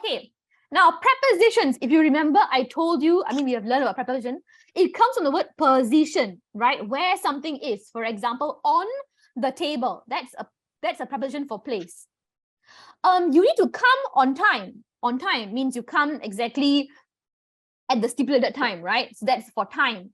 Okay. Now, prepositions, if you remember, I told you, we have learned about preposition. It comes from the word position, right? Where something is. For example, on the table. That's a preposition for place. You need to come on time. On time means you come exactly at the stipulated time, right? So that's for time.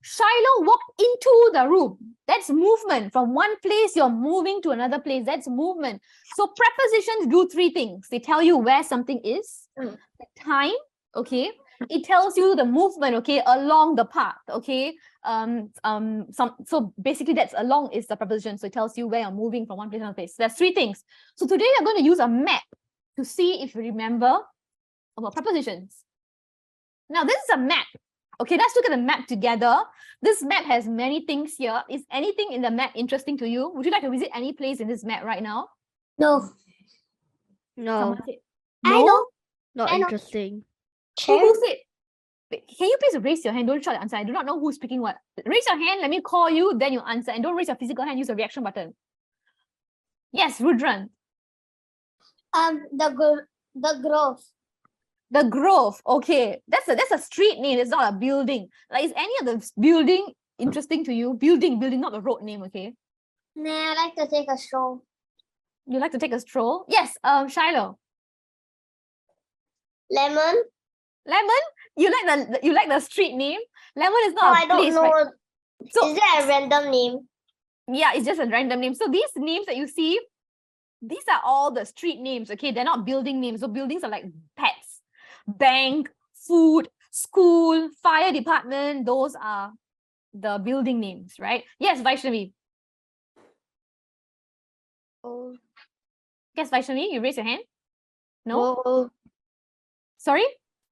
Shiloh walked into the room. That's movement. From one place, you're moving to another place. That's movement. So prepositions do three things. They tell you where something is, the time, okay? It tells you the movement, okay, along the path, okay? So basically that's along is the preposition. So it tells you where you're moving from one place to another place. There's three things. So today we're going to use a map to see if you remember about prepositions. Now this is a map. Okay, let's look at the map together. This map has many things here. Is anything in the map interesting to you? Would you like to visit any place in this map right now? No. No. I know. Not I know. interesting. Who said? Wait, can you please raise your hand? Don't shout the answer. I do not know who's speaking what. Raise your hand. Let me call you. Then you answer. And don't raise your physical hand. Use the reaction button. Yes, Rudran. The Grove. The Grove. Okay, that's a street name. It's not a building. Like, is any of the building interesting to you? Building, not a road name. Okay. Nah, I like to take a stroll. You like to take a stroll? Yes. Shiloh. Lemon. You like the street name? Lemon is Oh, not I a don't place, know. right? So Is that a random name? yeah, it's just a random name. So these names that you see, these are all the street names. Okay, they're not building names. So buildings are like pets, bank, food, school, fire department. Those are the building names, right? Yes, Vaishnavi. Oh. Yes, Vaishnavi, you raise your hand. No. Bowl. Sorry.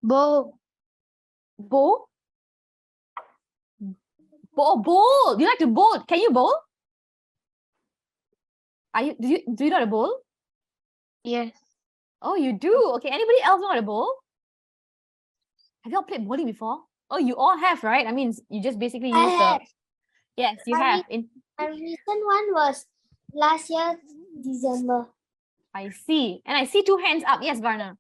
Bowl. Bowl. Bowl. You like to bowl? Can you bowl? Do you know how to bowl? Yes. Oh, you do. Okay. Anybody else know how to bowl? Have you all played bowling before? Oh, you all have, right? I mean, you just basically use the. Yes, you have. A recent one was last year, December. I see. And I see two hands up. Yes, Varna.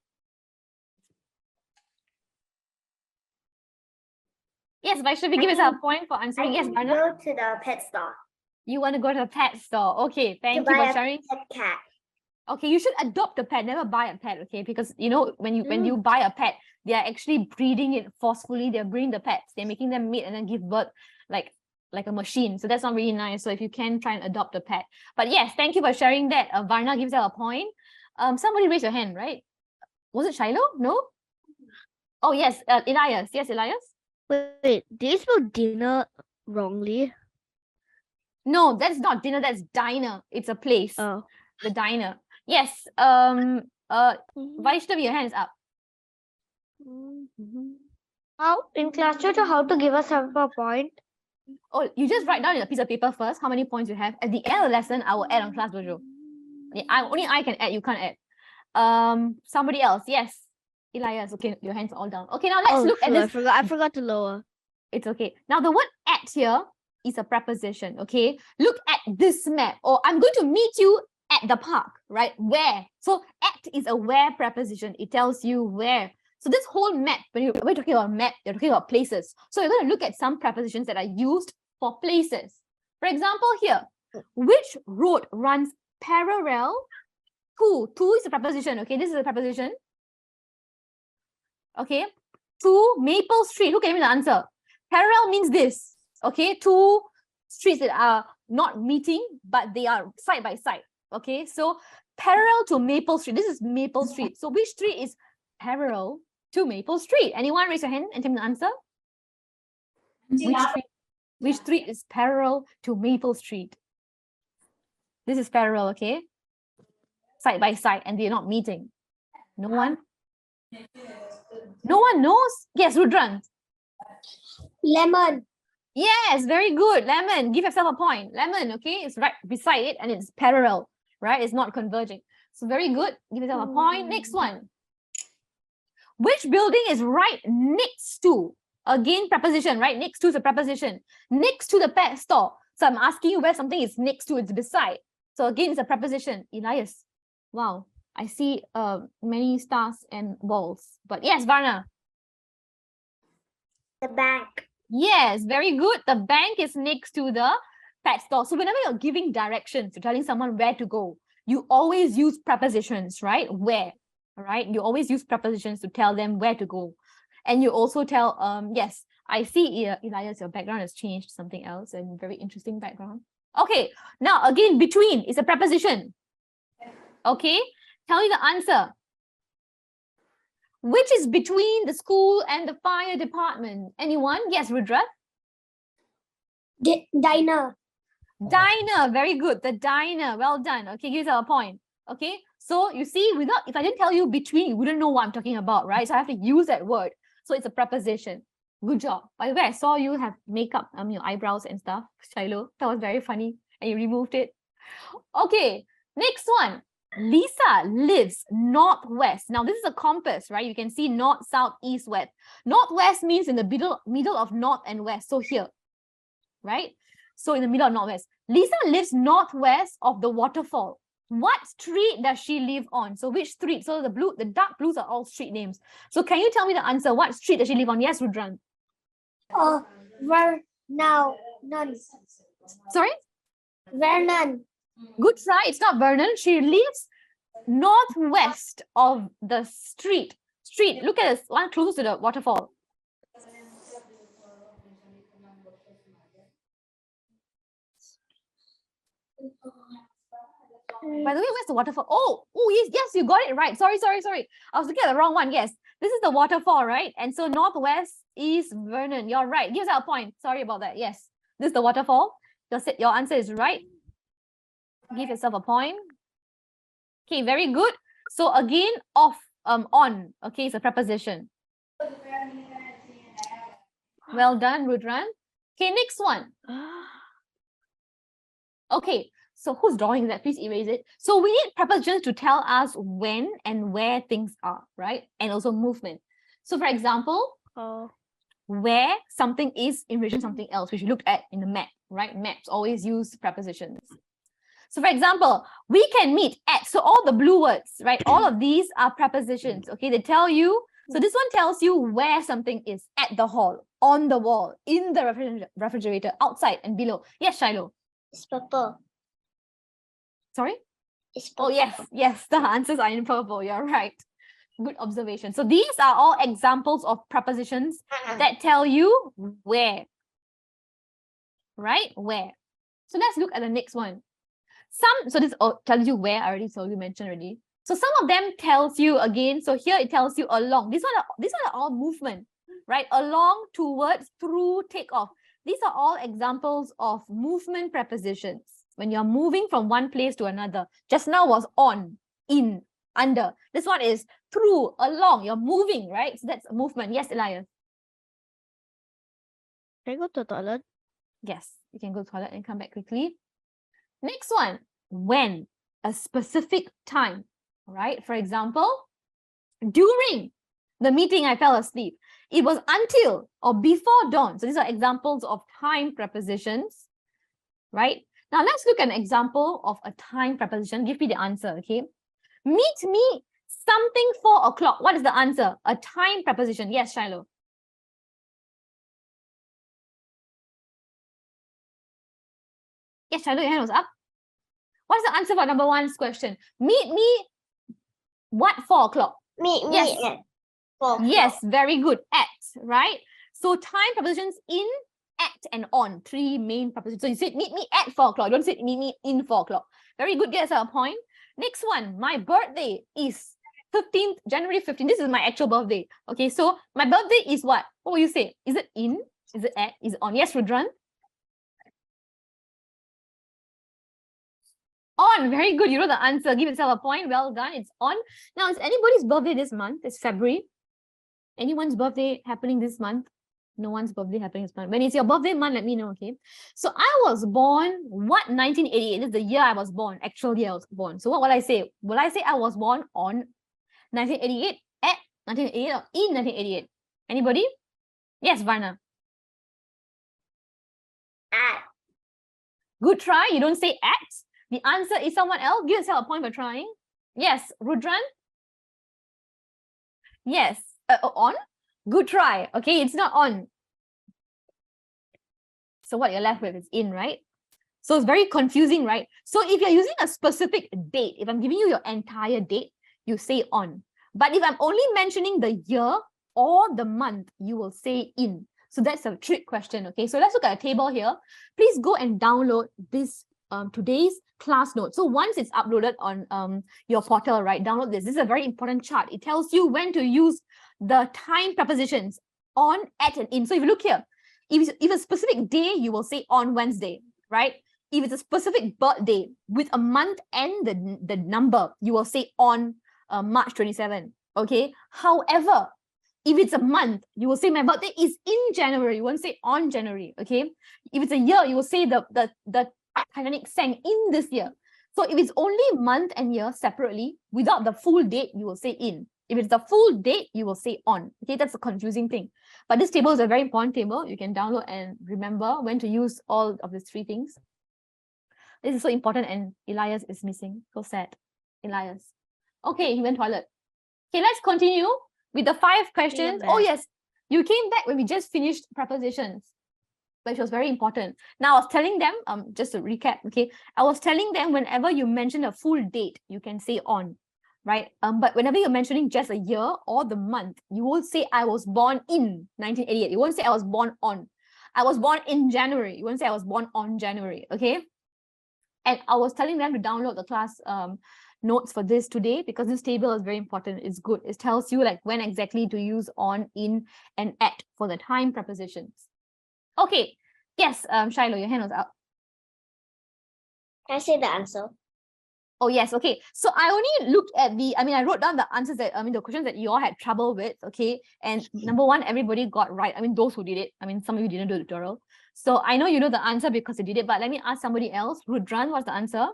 Yes, Vaishnavi, give us a point for answering. Yes, Varna. Go to the pet store. You want to go to the pet store. Okay, thank you buy for a sharing. pet cat. Okay, you should adopt a pet, never buy a pet, okay? Because you know, when you buy a pet, they are actually breeding it forcefully. They're breeding the pets, they're making them mate and then give birth like a machine. So that's not really nice. So if you can try and adopt a pet. But yes, thank you for sharing that. Varna gives out a point. Somebody raise your hand, right? Was it Shiloh? No? Oh yes, Elias. Yes, Elias. Wait, did you spell dinner wrongly? No, that's not dinner, that's diner. It's a place. Oh. The diner. Yes. Vaishnavi, your hand is up. How in class tutor, how to give us a point? Oh, you just write down in a piece of paper first how many points you have. At the end of the lesson, I will add on Class Dojo. Yeah, only I can add, you can't add. Somebody else, yes. Elias, okay, your hands are all down. Okay, now let's look at this. I forgot to lower. It's okay. Now the word at here is a preposition, okay? Look at this map, or I'm going to meet you at the park, right? Where? So at is a where preposition. It tells you where. So this whole map, when we're talking about map, you're talking about places. So you're going to look at some prepositions that are used for places. For example, here, which road runs parallel to is a preposition, okay? This is a preposition. Okay, to Maple Street. Who can give me the answer? Parallel means this, okay? Two streets that are not meeting, but they are side by side, okay? So parallel to Maple Street. This is Maple Street. So which street is parallel to Maple Street? Anyone raise your hand and tell me the answer? Which street is parallel to Maple Street? This is parallel, okay? Side by side, and they're not meeting. No one? No one knows? Yes, Rudran. Lemon. Yes, very good. Lemon. Give yourself a point. Lemon, okay? It's right beside it and it's parallel, right? It's not converging. So very good. Give yourself a point. Next one. Which building is right next to? Again, preposition, right? Next to is a preposition. Next to the pet store. So I'm asking you where something is next to, it's beside. So again, it's a preposition. Elias. Wow. I see many stars and balls. But yes, Varna. The bank. Yes, very good. The bank is next to the pet store. So whenever you're giving directions, you're telling someone where to go, you always use prepositions, right? Where, all right? You always use prepositions to tell them where to go. And you also tell, yes, I see, Elias, your background has changed to something else, and very interesting background. Okay, now again, between is a preposition. Okay, tell me the answer. Which is between the school and the fire department? Anyone? Yes, Rudra? Diner. Diner, very good. The diner, well done. Okay, give yourself a point. Okay, so you see, if I didn't tell you between, you wouldn't know what I'm talking about, right? So I have to use that word. So it's a preposition. Good job. By the way, I saw you have makeup, your eyebrows and stuff, Shiloh. That was very funny. And you removed it. Okay, next one. Lisa lives northwest. Now, this is a compass, right? You can see north, south, east, west. Northwest means in the middle of north and west. So here, right? So in the middle of northwest. Lisa lives northwest of the waterfall. What street does she live on? So which street? So the dark blues are all street names. So can you tell me the answer? What street does she live on? Yes, Rudran. Vernon. Sorry? Vernon. Good try. It's not Vernon. She lives northwest of the street. Look at this one closest to the waterfall. By the way, where's the waterfall? Oh, yes, you got it right. Sorry. I was looking at the wrong one. Yes, this is the waterfall, right? And so northwest is Vernon. You're right. Give us a point. Sorry about that. Yes, this is the waterfall. Your answer is right. Give yourself a point. Okay, very good. So again, on. Okay, it's a preposition. Well done, Rudran. Okay, next one. Okay, so who's drawing that? Please erase it. So we need prepositions to tell us when and where things are, right? And also movement. So for example, where something is in relation to something else, which you looked at in the map, right? Maps always use prepositions. So for example, we can meet at, so all the blue words, right? All of these are prepositions, okay? They tell you, so this one tells you where something is, at the hall, on the wall, in the refrigerator, outside and below. Yes, Shiloh. It's purple. Sorry? It's purple. Oh, yes, the answers are in purple, you're right. Good observation. So these are all examples of prepositions that tell you where, right? Where. So let's look at the next one. So this tells you where, I already told you, mentioned already. So some of them tells you again, so here it tells you along. These are all movement, right? Along, towards, through, take off. These are all examples of movement prepositions. When you're moving from one place to another. Just now was on, in, under. This one is through, along. You're moving, right? So that's a movement. Yes, Elias. Can I go to the toilet? Yes, you can go to the toilet and come back quickly. Next one, when, a specific time, right? For example, during the meeting, I fell asleep. It was until or before dawn. So these are examples of time prepositions, right? Now let's look at an example of a time preposition. Give me the answer, okay? Meet me something 4 o'clock. What is the answer? A time preposition. Yes, Shiloh. Yes, Shiloh, your hand was up. What's the answer for number one's question? Meet me what 4 o'clock? Meet me Yes. at 4 o'clock. Yes, very good. At, right? So time prepositions in, at, and on. 3 main prepositions. So you said meet me at 4 o'clock. Don't say meet me in 4 o'clock. Very good. Get us a point. Next one. My birthday is January 15th. This is my actual birthday. Okay, so my birthday is what? What will you say? Is it in? Is it at? Is it on? Yes, Rudran? On. Very good. You know the answer. Give yourself a point. Well done. It's on. Now, is anybody's birthday this month? It's February. Anyone's birthday happening this month? No one's birthday happening this month. When it's your birthday month, let me know, okay? So I was born, 1988? This is the year I was born. Actual year I was born. So what will I say? Will I say I was born on 1988, at 1988, or in 1988? Anybody? Yes, Varna. At. Good try. You don't say at. The answer is someone else. Give yourself a point for trying. Yes, Rudran? Yes, on? Good try. Okay, it's not on. So what you're left with is in, right? So it's very confusing, right? So if you're using a specific date, if I'm giving you your entire date, you say on. But if I'm only mentioning the year or the month, you will say in. So that's a trick question, okay? So let's look at a table here. Please go and download this today's class note. So once it's uploaded on your portal, right, download this. This is a very important chart. It tells you when to use the time prepositions on, at, and in. So if you look here, if a specific day, you will say on Wednesday, right? If it's a specific birthday with a month and the number, you will say on March 27, okay? However, if it's a month, you will say my birthday is in January. You won't say on January, okay? If it's a year, you will say the Titanic sank in this year. So if it's only month and year separately, without the full date, you will say in. If it's the full date, you will say on. Okay, that's a confusing thing. But this table is a very important table. You can download and remember when to use all of these three things. This is so important, and Elias is missing. So sad. Elias. Okay, he went toilet. Okay, let's continue with the 5 questions. Oh yes, you came back when we just finished prepositions, which was very important. Now I was telling them, just to recap, okay, I was telling them whenever you mention a full date, you can say on, right? But whenever you're mentioning just a year or the month, you will say I was born in 1988. You won't say I was born on. I was born in January. You won't say I was born on January, okay? And I was telling them to download the class notes for this today, because this table is very important. It's good. It tells you like when exactly to use on, in, and at for the time prepositions. Okay. Yes, Shiloh, your hand was up. Can I say the answer? Oh, yes. Okay. So I only looked at I wrote down the answers the questions that you all had trouble with. Okay. And number 1, everybody got right. Those who did it. Some of you didn't do the tutorial. So I know you know the answer because you did it, but let me ask somebody else. Rudran, what's the answer?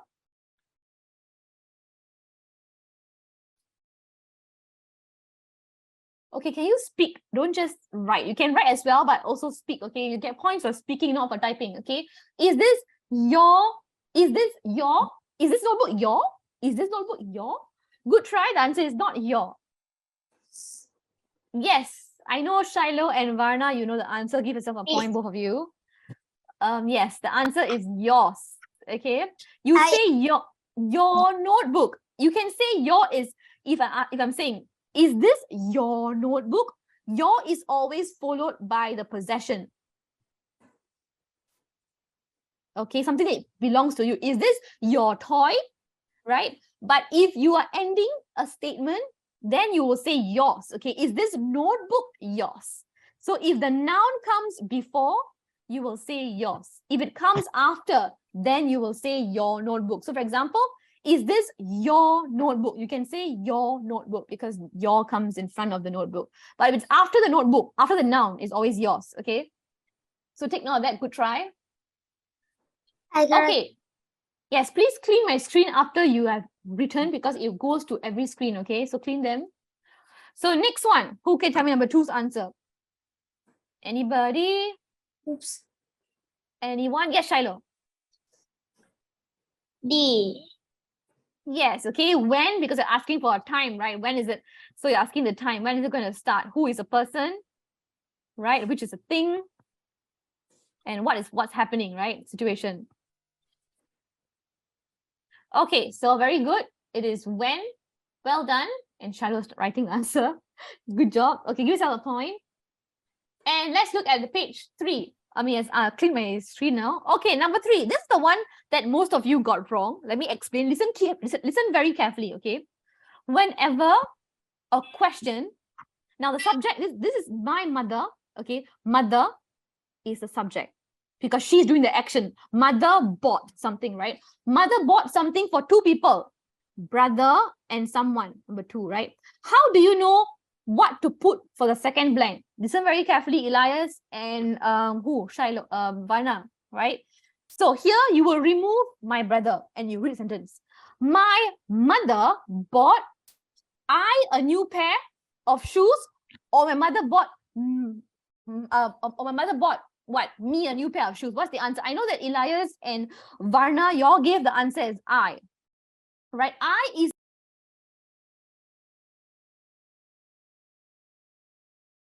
Okay, can you speak? Don't just write. You can write as well, but also speak. Okay, you get points for speaking, not for typing. Okay, is this notebook your? Is this notebook your? Good try. The answer is not your. Yes, I know Shiloh and Varna, you know the answer. Give yourself a point, both of you. Yes, the answer is yours. Okay, you say your notebook. You can say your is if I'm saying, is this your notebook? Your is always followed by the possession. Okay, something that belongs to you. Is this your toy? Right? But if you are ending a statement, then you will say yours. Okay, is this notebook yours? So if the noun comes before, you will say yours. If it comes after, then you will say your notebook. So for example, is this your notebook? You can say your notebook because your comes in front of the notebook. But if it's after the notebook, after the noun, it's always yours. Okay. So take note of that. Good try. Okay. Yes, please clean my screen after you have written because it goes to every screen. Okay. So clean them. So next one. Who can tell me number 2's answer? Anybody? Oops. Anyone? Yes, Shiloh. D. Yes, okay. When? Because you're asking for a time, right? When is it? So you're asking the time. When is it going to start? Who is a person, right? Which is a thing? And what's happening, right? Situation. Okay, so very good. It is when. Well done. And Shiloh's writing the answer. Good job. Okay, give yourself a point. And let's look at the page 3. I'll clean my screen now. Okay, number 3. This is the one that most of you got wrong. Let me explain. Listen very carefully, okay? Whenever a question, now the subject, this is my mother, okay? Mother is the subject because she's doing the action. Mother bought something, right? Mother bought something for 2 people, brother and someone, number 2, right? How do you know what to put for the second blank? Listen very carefully, Elias and Shiloh, Varna, right? So here you will remove my brother and you read the sentence. My mother bought a new pair of shoes, or my mother bought what? Me a new pair of shoes. What's the answer? I know that Elias and Varna, y'all gave the answer as I. Right? I is